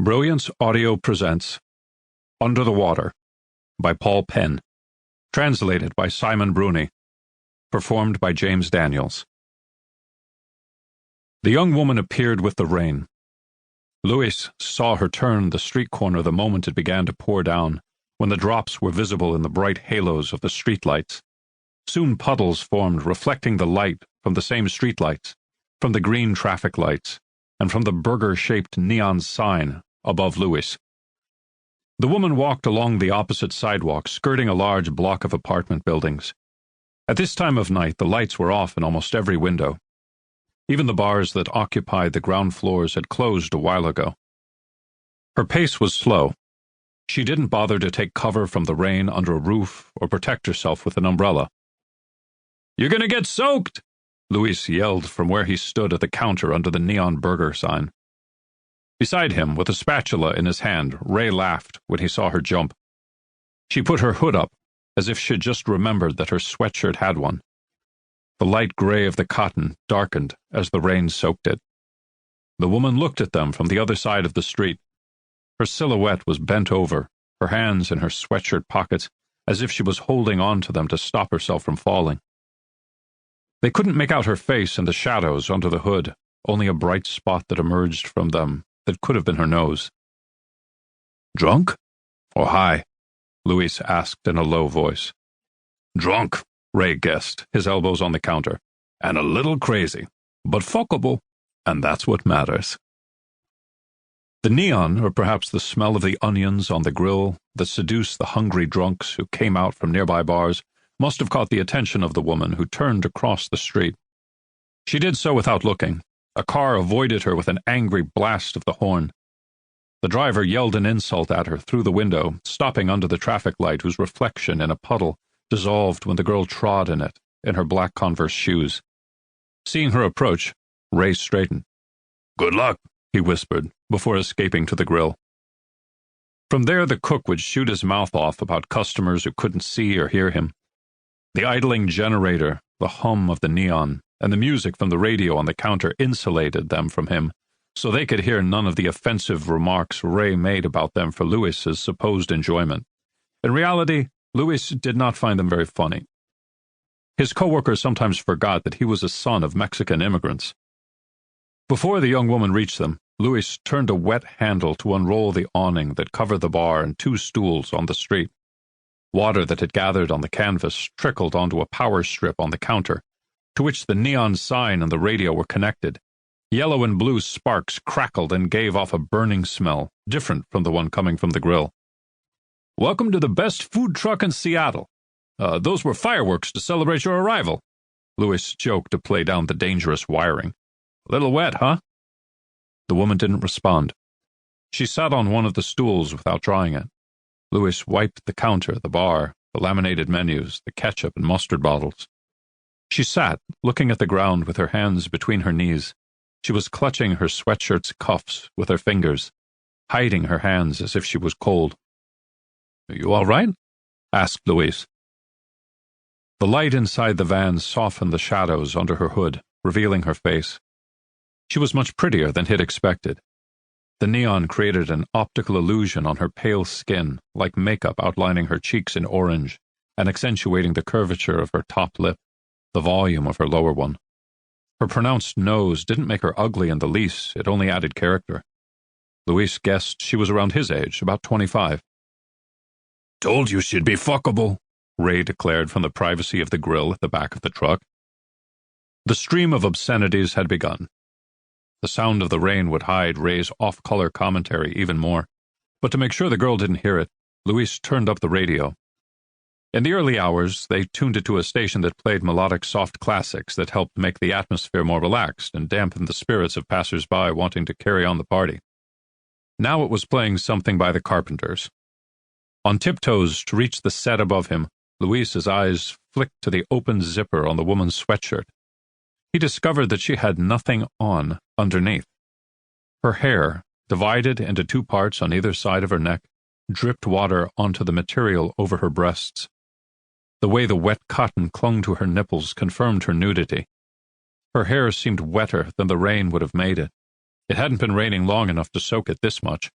Brilliance Audio presents Under the Water by Paul Penn, translated by Simon Bruni, performed by James Daniels. The young woman appeared with the rain. Louis saw her turn the street corner the moment it began to pour down, when the drops were visible in the bright halos of the streetlights. Soon puddles formed, reflecting the light from the same streetlights, from the green traffic lights, and from the burger-shaped neon sign above Louis. The woman walked along the opposite sidewalk, skirting a large block of apartment buildings. At this time of night, the lights were off in almost every window. Even the bars that occupied the ground floors had closed a while ago. Her pace was slow. She didn't bother to take cover from the rain under a roof or protect herself with an umbrella. "You're going to get soaked!" Louis yelled from where he stood at the counter under the neon burger sign. Beside him, with a spatula in his hand, Ray laughed when he saw her jump. She put her hood up, as if she'd just remembered that her sweatshirt had one. The light gray of the cotton darkened as the rain soaked it. The woman looked at them from the other side of the street. Her silhouette was bent over, her hands in her sweatshirt pockets, as if she was holding on to them to stop herself from falling. They couldn't make out her face in the shadows under the hood, only a bright spot that emerged from them that could have been her nose. "Drunk? Or high?" Louis asked in a low voice. "Drunk," Ray guessed, his elbows on the counter, "and a little crazy, but fuckable, and that's what matters." The neon, or perhaps the smell of the onions on the grill that seduced the hungry drunks who came out from nearby bars, must have caught the attention of the woman who turned to cross the street. She did so without looking. A car avoided her with an angry blast of the horn. The driver yelled an insult at her through the window, stopping under the traffic light whose reflection in a puddle dissolved when the girl trod in it, in her black Converse shoes. Seeing her approach, Ray straightened. "Good luck," he whispered, before escaping to the grill. From there the cook would shoot his mouth off about customers who couldn't see or hear him. The idling generator, the hum of the neon, and the music from the radio on the counter insulated them from him, so they could hear none of the offensive remarks Ray made about them for Louis's supposed enjoyment. In reality, Louis did not find them very funny. His coworkers sometimes forgot that he was a son of Mexican immigrants. Before the young woman reached them, Louis turned a wet handle to unroll the awning that covered the bar and two stools on the street. Water that had gathered on the canvas trickled onto a power strip on the counter, to which the neon sign and the radio were connected. Yellow and blue sparks crackled and gave off a burning smell, different from the one coming from the grill. "Welcome to the best food truck in Seattle. Those were fireworks to celebrate your arrival," Louis joked to play down the dangerous wiring. "Little wet, huh?" The woman didn't respond. She sat on one of the stools without drying it. Louis wiped the counter, the bar, the laminated menus, the ketchup and mustard bottles. She sat, looking at the ground with her hands between her knees. She was clutching her sweatshirt's cuffs with her fingers, hiding her hands as if she was cold. "Are you all right?" asked Louis. The light inside the van softened the shadows under her hood, revealing her face. She was much prettier than he'd expected. The neon created an optical illusion on her pale skin, like makeup outlining her cheeks in orange and accentuating the curvature of her top lip, the volume of her lower one. Her pronounced nose didn't make her ugly in the least, it only added character. Louis guessed she was around his age, about 25. "Told you she'd be fuckable," Ray declared from the privacy of the grill at the back of the truck. The stream of obscenities had begun. The sound of the rain would hide Ray's off-color commentary even more, but to make sure the girl didn't hear it, Louis turned up the radio. In the early hours, they tuned it to a station that played melodic soft classics that helped make the atmosphere more relaxed and dampened the spirits of passers-by wanting to carry on the party. Now it was playing something by the Carpenters. On tiptoes to reach the set above him, Louis's eyes flicked to the open zipper on the woman's sweatshirt. He discovered that she had nothing on underneath. Her hair, divided into two parts on either side of her neck, dripped water onto the material over her breasts. The way the wet cotton clung to her nipples confirmed her nudity. Her hair seemed wetter than the rain would have made it. It hadn't been raining long enough to soak it this much.